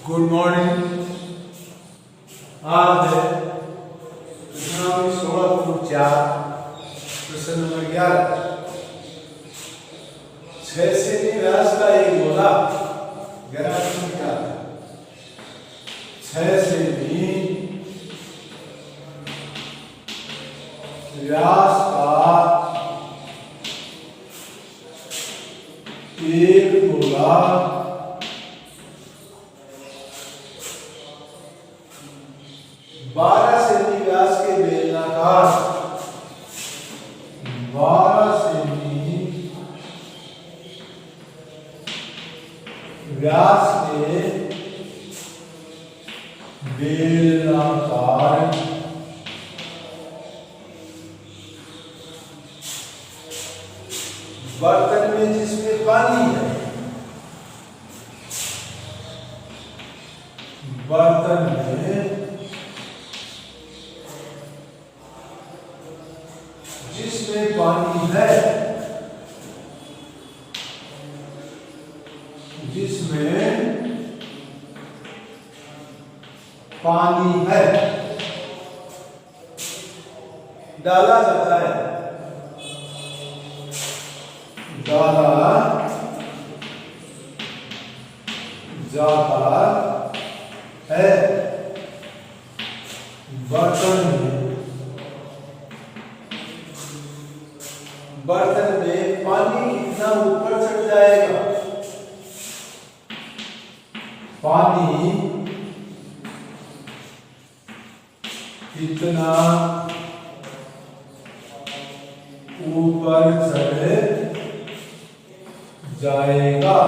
Good morning. आज है प्रश्नावली 16.4 प्रश्न नंबर 11। 6 सेमी व्यास का एक गोला 11 क्या है? 6 सेमी व्यास का एक गोला 12 सेमी व्यास के बेलनाकार 12 सेमी व्यास के बेलनाकार बर्तन में जिसमें पानी है, बर्तन में जिसमें पानी है, जिसमें पानी है डाला जाता है, डाला जाता है बर्तन में, बर्तन में पानी कितना ऊपर चढ़ जाएगा, पानी कितना ऊपर चढ़ जाएगा।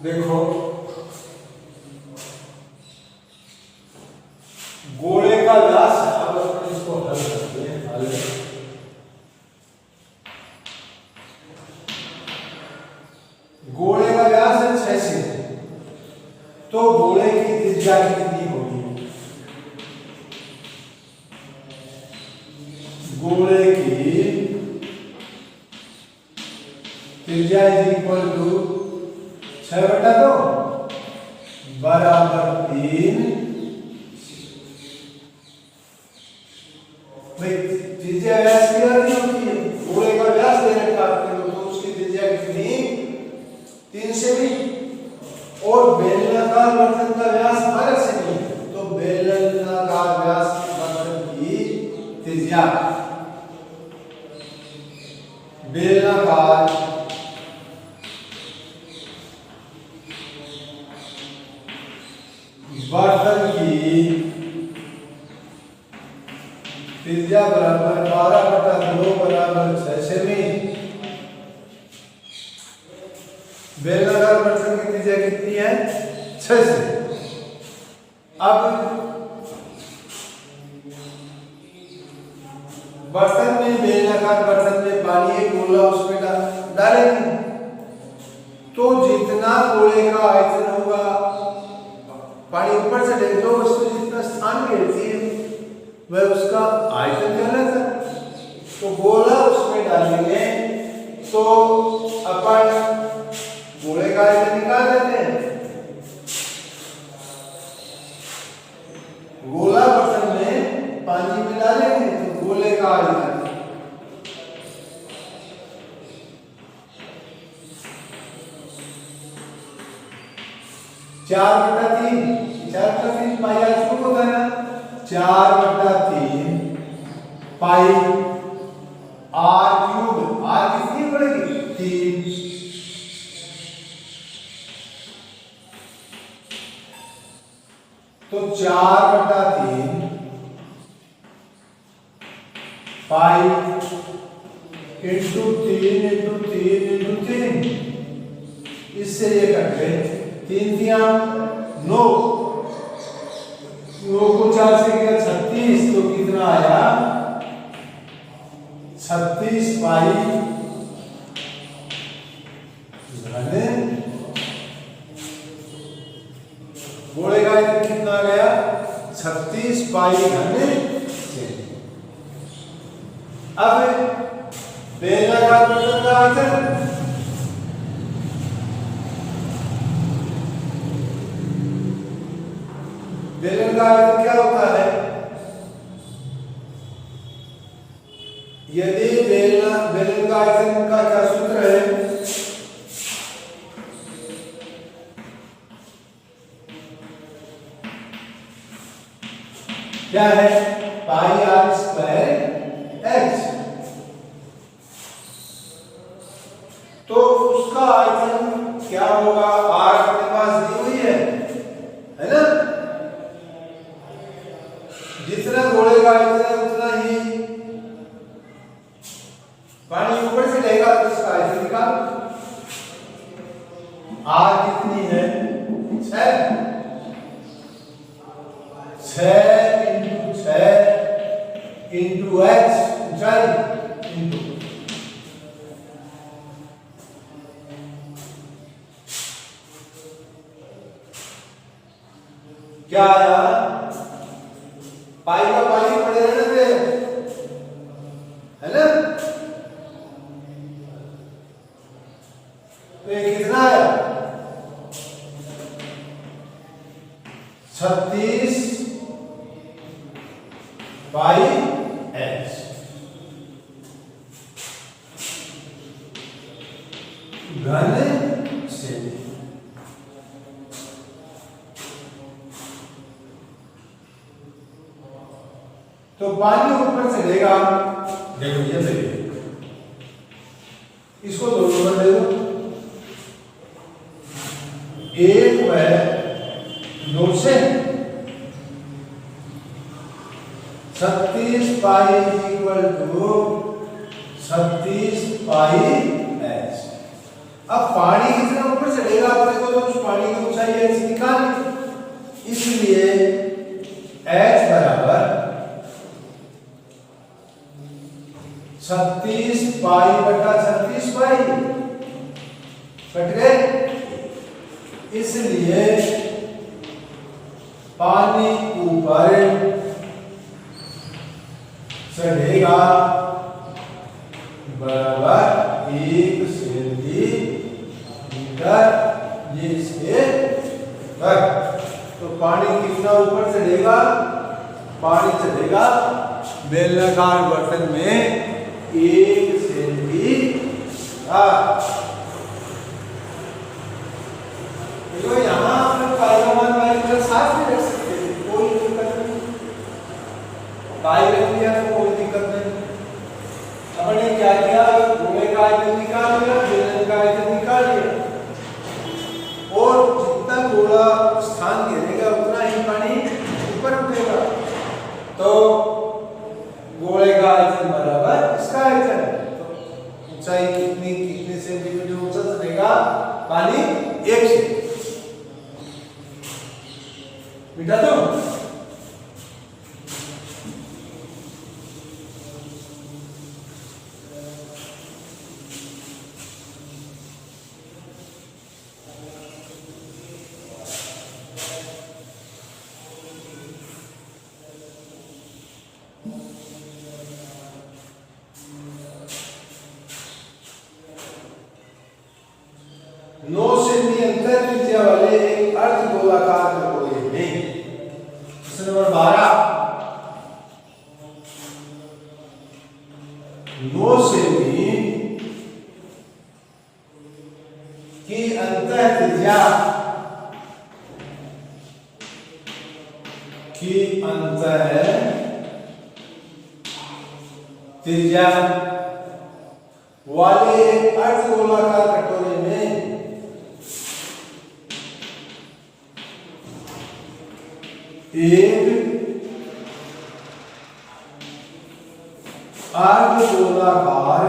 देखो गोले का व्यास, अब अपन इसको हल करते हैं। हल गोले का व्यास है 6 सेमी, तो गोले की त्रिज्या कितनी होगी? गोले की त्रिज्या इज इक्वल टू 6/2 बराबर 3। भाई त्रिज्या व्यास की नहीं होती है, गोले का व्यास दे रखा है तो उसकी त्रिज्या कितनी? 3 सेमी। और बेलनाकार बर्तन का व्यास 12 सेमी, तो बेलनाकार व्यास बर्तन की त्रिज्या, बेलनाकार बर्तन की त्रिज्या बराबर 12/2 बराबर 6 सेमी। बेलनाकार बर्तन की त्रिज्या कितनी है? 6 सेमी। अब बर्तन में, बेलनाकार बर्तन में पानी एक गोला उसमें डालेंगे, तो जितना गोले का आयतन होगा, पानी ऊपर से ले तो वस्तु जितना स्थान घेरती है वह उसका आयतन कहलाता है। तो गोला उसमें डालेंगे तो अपन गोले का आयतन निकाल लेते हैं। गोला बर्तन में पानी में डालेंगे तो गोले का आयतन 4/3, 4/3 पाई आर क्यूब होता है ना, 4/3 पाई आर क्यूब। आर कितनी पड़ेगी? 3। तो 4/3 पाई इंटू 3 इंटू 3 इंटू 3, इससे ये कट गए 3 × 9, 9 को 4 से किया 36, तो कितना आया? 36 पाई घन। गोले का आयतन कितना आ गया? 36 पाई घन। अब बेलनाकार बर्तन का आयतन क्या है पाई आर स्क्वायर एच। तो उसका आयतन क्या होगा, आर अपने पास दी हुई है ना, जितना गोले का आयतन है उतना ही पानी ऊपर से लेगा, तो इसका आयतन निकाल। आर कितनी है 6 इंटू 6 इंटू एच ऊंचाई इंटू क्या आया, पाई का पानी पड़े रहने पे है ना, तो ये कितना आया 36 पाई एच। घन सेमी। तो पानी ऊपर चढ़ेगा, देखो ये देखिए, इसको दो नंबर दे दो, 1 व 2 से 36 pi equal to 36 pi h. अब पानी कितना ऊपर चढ़ेगा अपने को, तो उस पानी की ऊंचाई एच निकालनी, इसलिए एच बराबर 36 पाई बटा 36 पाई कट गए, इसलिए पानी ऊपर चढ़ेगा बराबर 1 सेंटीमीटर, ये इसके वर्ग। तो पानी कितना ऊपर चढ़ेगा, पानी चढ़ेगा बेलनाकार बर्तन में 1 सेंटीमीटर। तो यहाँ आप पाई का मान वाले साथ में रख सकते हैं, कोई दिक्कत नहीं, पाई रख लिया तो कोई दिक्कत नहीं। अपने क्या किया, गोले का आयतन निकाल लिया, बेलन का आयतन निकाल लिया, और जितना गोला स्थान घेरेगा उतना ही पानी ऊपर उठेगा। तो गोले का आयतन बराबर इसका आयतन, तो ऊंचाई कितनी सेंटीमीटर ऊंचा चढ़ेगा पानी, 1 से मिटा दो। नौ सेमी अंतर त्रिज्या वाले एक अर्धगोलाकार गोले में, प्रश्न नंबर 12, 9 सेमी की अंतर त्रिज्या की अंतर त्रिज्या वाले अर्धगोलाकार कटोरे में एक अर्धगोलाकार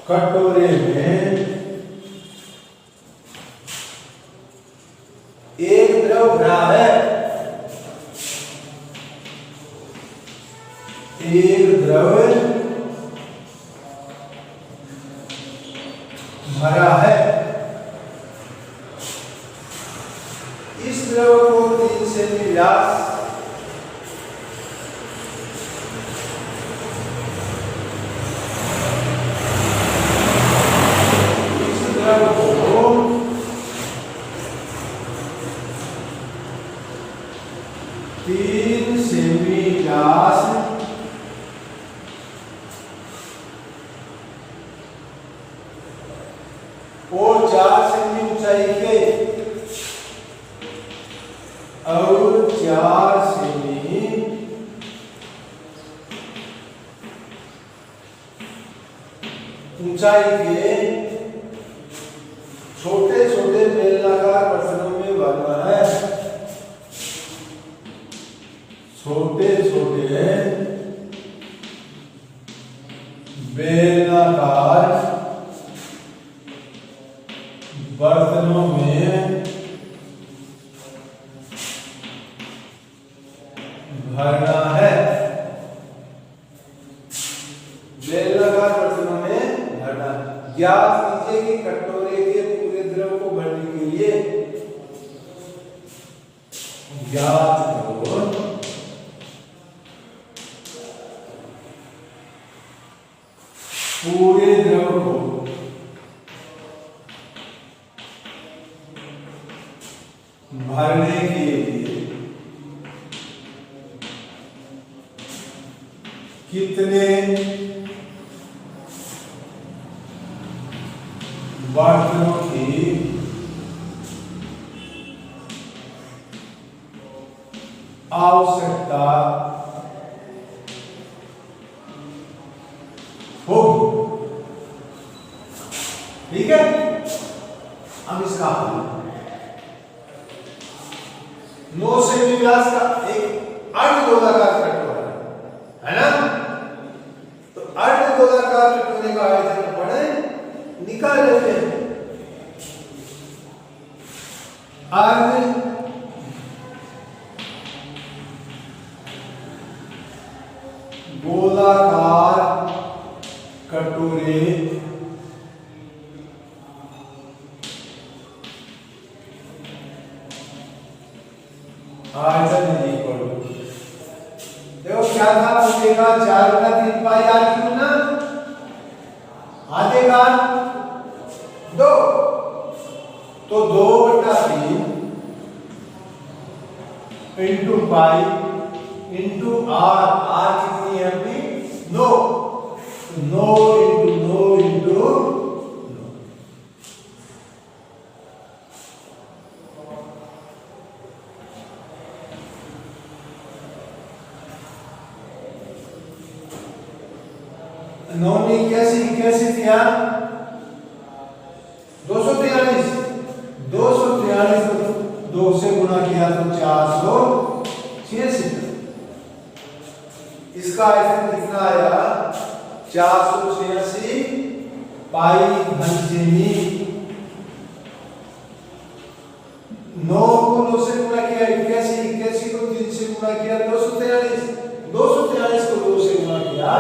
कटोरे में एक द्रव भरा है, एक द्रव भरा है। इस द्रव को 3 सेमी व्यास और 4 सेमी ऊंचाई के 4 सेमी ऊंचाई के छोटे छोटे बेलनाकार बर्तनों में भरना है। छोटे छोटे बेलनाकार बर्तनों में भरना है। बेलनाकार बर्तनों में भरना। ज्ञात कीजिए कि कटोरे के पूरे द्रव को भरने के लिए ज्ञात करो पूरे द्रव को भरने के लिए कितने बर्तनों की आवश्यकता हो। ठीक है, हम इसका 9 सेमी व्यास का एक अर्धगोलाकार कटोरा है ना। तो अर्धगोलाकार कटोरे का आयतन पड़े निकाल लेते हैं। अर्ध गोलाकार कटोरे आयतन इक्वल टू, देखो क्या था बचेगा 4 का 3 पाई आर क्यूब ना, आधे का 2, तो 2/3 into pi into r. R कितनी है अपनी 9, 9 इंटू 9 इंटू 9 में कैसी थी यार 243, 243 को 2 से गुना किया तो 486। इसका आयतन कितना आया 486 पाई घन सेमी। 9 को 2 से गुणा किया 81 को 3 से गुणा किया 243, 243 को 2 से गुणा किया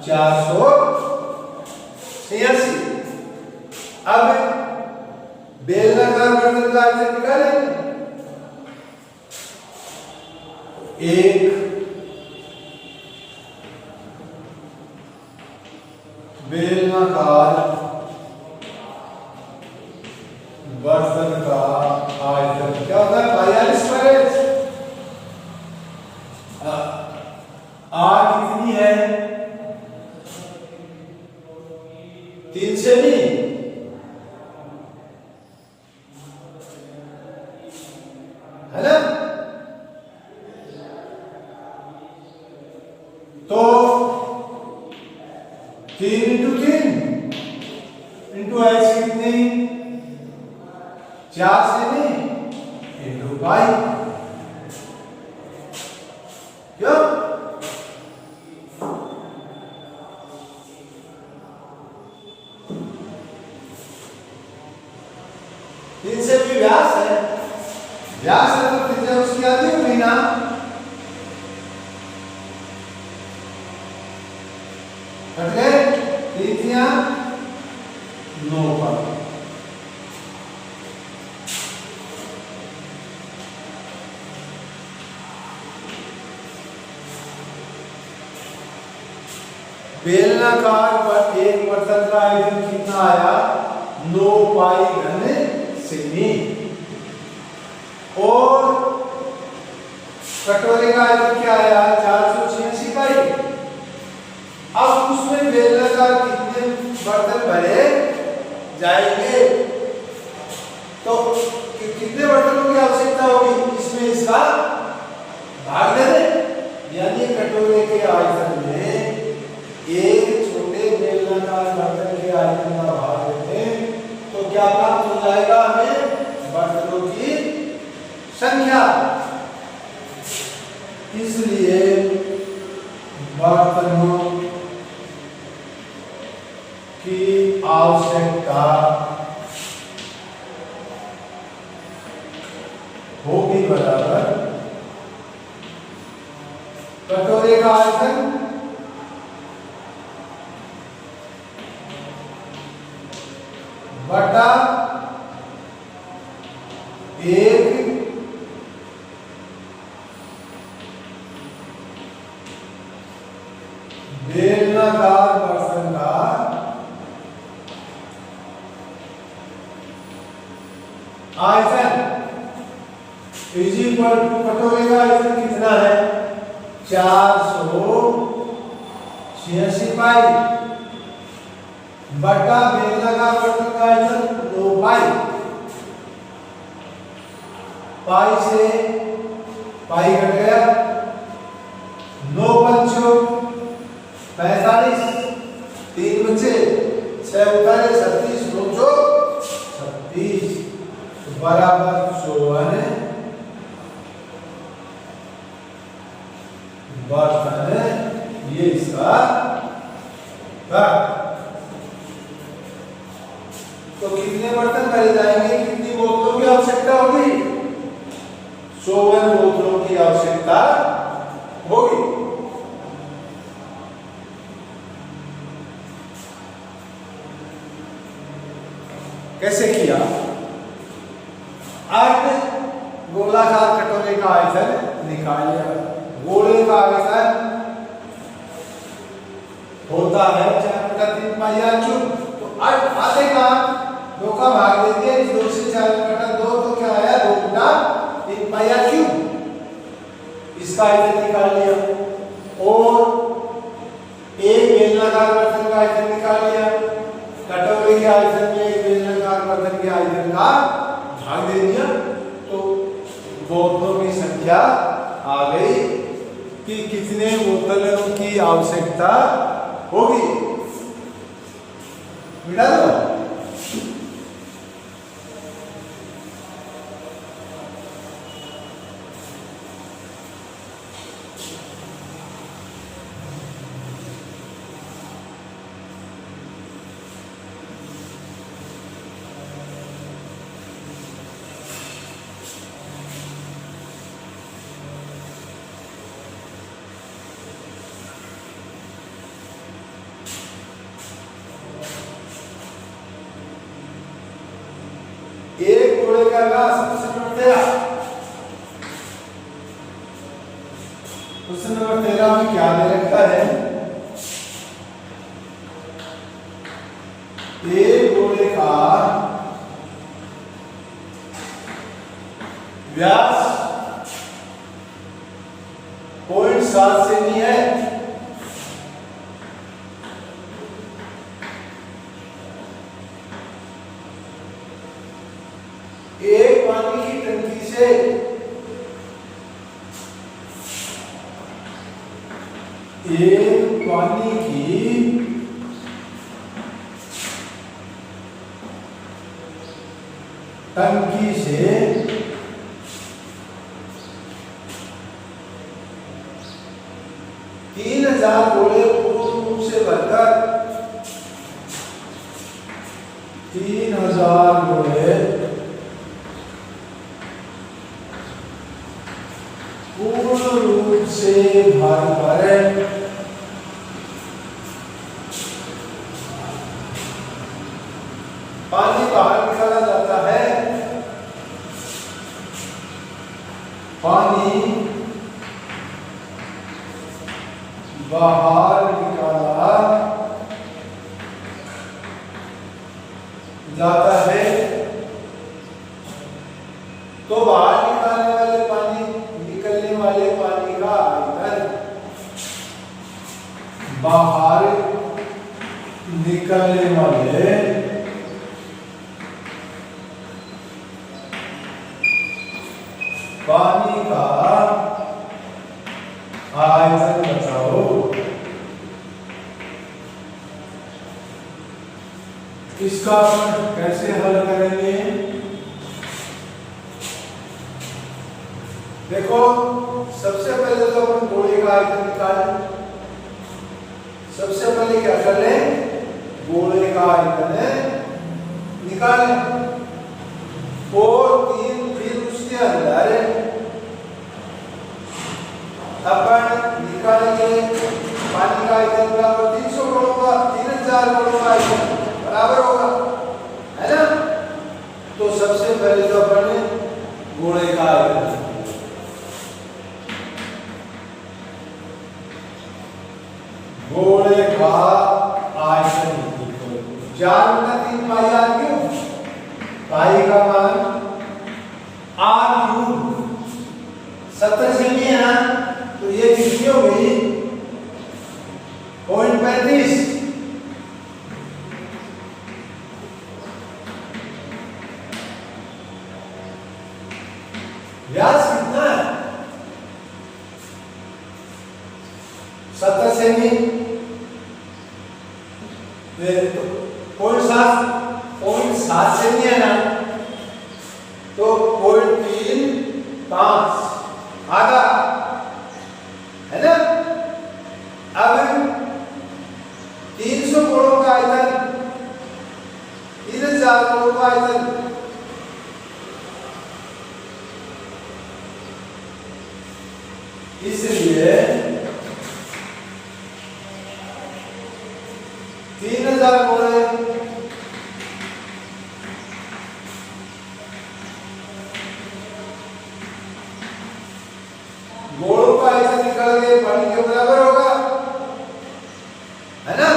486। अब बेलनाकार बर्तन का आयतन निकालेंगे। एक बेलनाकार बर्तन का आयतन क्या होता है 42 आर कितनी है 3 सेमी है ना। तो 3 इंटू 3 इंटू एच कितनी 4 सेमी इंटू पाई। क्यों 3 सेमी व्यास है, व्यास है तो त्रिज्या उसकी आधी हो गई ना। कट गए 3 या 9 पर। बेलनाकार पर एक बर्तन का आयतन कितना आया 9 पाई घन सेमी और कटोरे का आयतन क्या आया 486 पाई। अब उसमें बेलनाकार कितने बर्तन भरे जाएंगे तो कितने बर्तनों की आवश्यकता होगी इसमें इसका कटोरे के आयतन में एक छोटे बेलनाकार बर्तन के आयतन का भाग दें तो क्या प्राप्त हो जाएगा हमें? बर्तनों की संख्या। इसलिए बर्तनों की आवश्यकता होगी बराबर कटोरे का आयतन बटा एक बेलनाकार बर्तन का आयतन इज इक्वल टू कटोरे का आयतन कितना है? 486 पाई बटा बेलनाकार बर्तन का आयतन 9 पाई। पाई से पाई कट गया, 9 पंचों 45, 3 बचे, 6 उतारे 36, 9 चौ 36 बराबर 54 बर्तन। ये इसका भाग। तो कितने बर्तन भरे जाएंगे? कितनी बोतलों की आवश्यकता होगी? 54 बोतलों की आवश्यकता होगी। कैसे किया? अब गोलाकार कटोरे का आयतन निकाल लिया। गोले का आयतन होता है 4/3 पाई r क्यूब। तो आधे का 2 का भाग दे दिया, 2 से 4/2 तो क्या आया? 2/3 पाई r क्यूब। इसका आयतन निकाल लिया और एक बेलनाकार बर्तन का आयतन निकाल लिया। कटोरे के आयतन में एक बेलनाकार बर्तन के आयतन का भाग दे दिया तो बोतलों की संख्या आ गई कि कितने बोतलों की आवश्यकता होगी। मिटा दो। एक गोले का व्यास क्वेश्चन नंबर 13 में क्या दे रखा है? एक गोले का व्यास 0.7 सेमी है। एक पानी की टंकी से टंकी से 3000 गोले पूर्ण रूप से भरकर 3000 गोले पूर्ण रूप से भरकर पानी बाहर निकाला जाता है। पानी बाहर निकाला जाता है तो बाहर निकालने वाले पानी का आयतन बाहर निकलने वाले पानी का आयतन बताओ। इसका अपन कैसे हल करेंगे? देखो सबसे पहले तो अपन गोले का आयतन निकालें। सबसे पहले क्या कर लें? गोले का आयतन निकालें और फिर उसके अंदर अपन निकालेंगे पानी का आयतन बराबर 300 गुणों का 3000 गुणों का आयतन बराबर होगा, है ना? तो सबसे पहले तो अपन गोले का आयतन गोले का आयतन 4/3 पाई आर क्यूब। पाई का मान आर क्यूब 70 सेमी है ना, तो ये कितनी हो गई? 0.35। व्यास कितना है? 70 सेमी। पॉइंट सात सेमी है ना, तो 0.35 आधा, है ना? अब 300 गुणों का आयतन 3000 गुणों का आयतन, इसलिए 3000 गुणे गोलों का आयतन निकाल के पानी के बराबर होगा, है ना?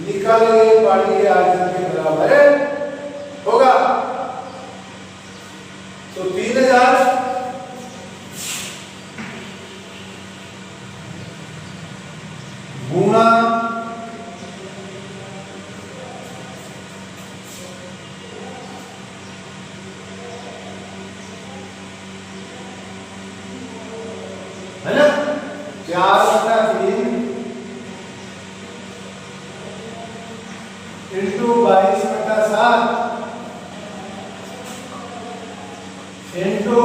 निकाल के पानी के आयतन के बराबर होगा। तो 3000 गुणा 4/3 इंटू 22/7 इंटू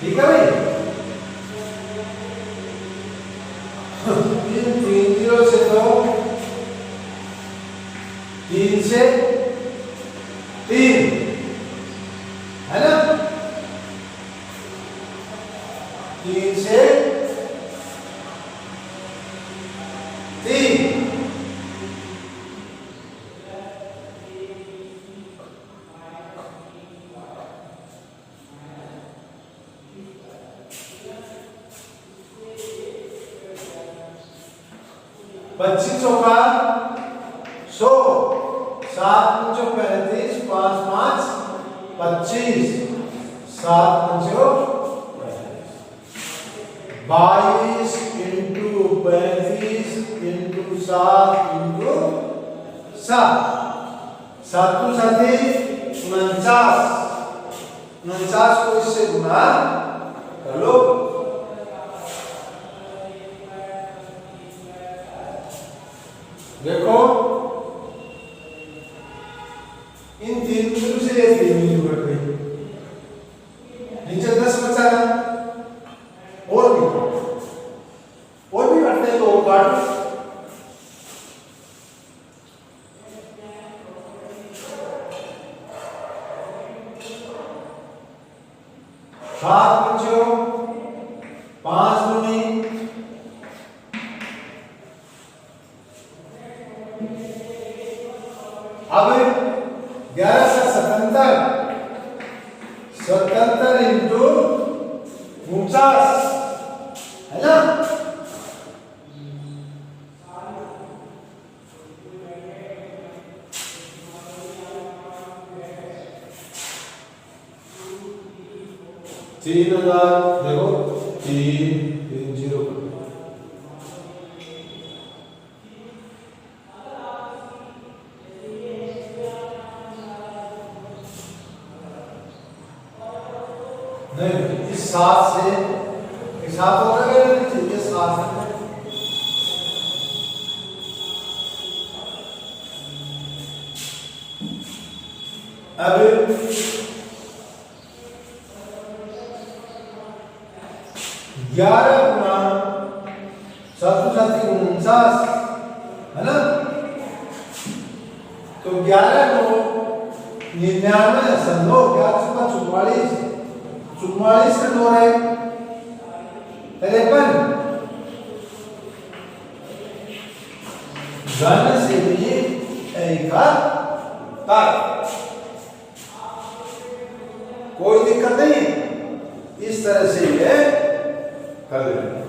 ठीक है भाई। 3 से तो 3 से 3, है ना? 3 से 3 25 का 100 7 × 35 5 5 25 7 × 22 इंटू 35 इंटू 7 इंटू 7 7 को 49 को इससे गुना कर लो। देखो इन 3 बिंदु से ये 3 बिंदु कट गई, नीचे 10 बचा ना, और भी काटते हैं तो और काट। सात पंचो 5 दूनी 11 से 77 इंटू 49, है ना? तीन हजार देखो 3 0 नहीं, इस 7 से इस 7 हो गया, ये 7 है। अब 11 गुना 7 7 49 है ना, तो 11 को 99 संदो 44 44 का 2 है 53 घन से भी एकाकार, कोई दिक्कत नहीं, इस तरह से ये कर लेंगे।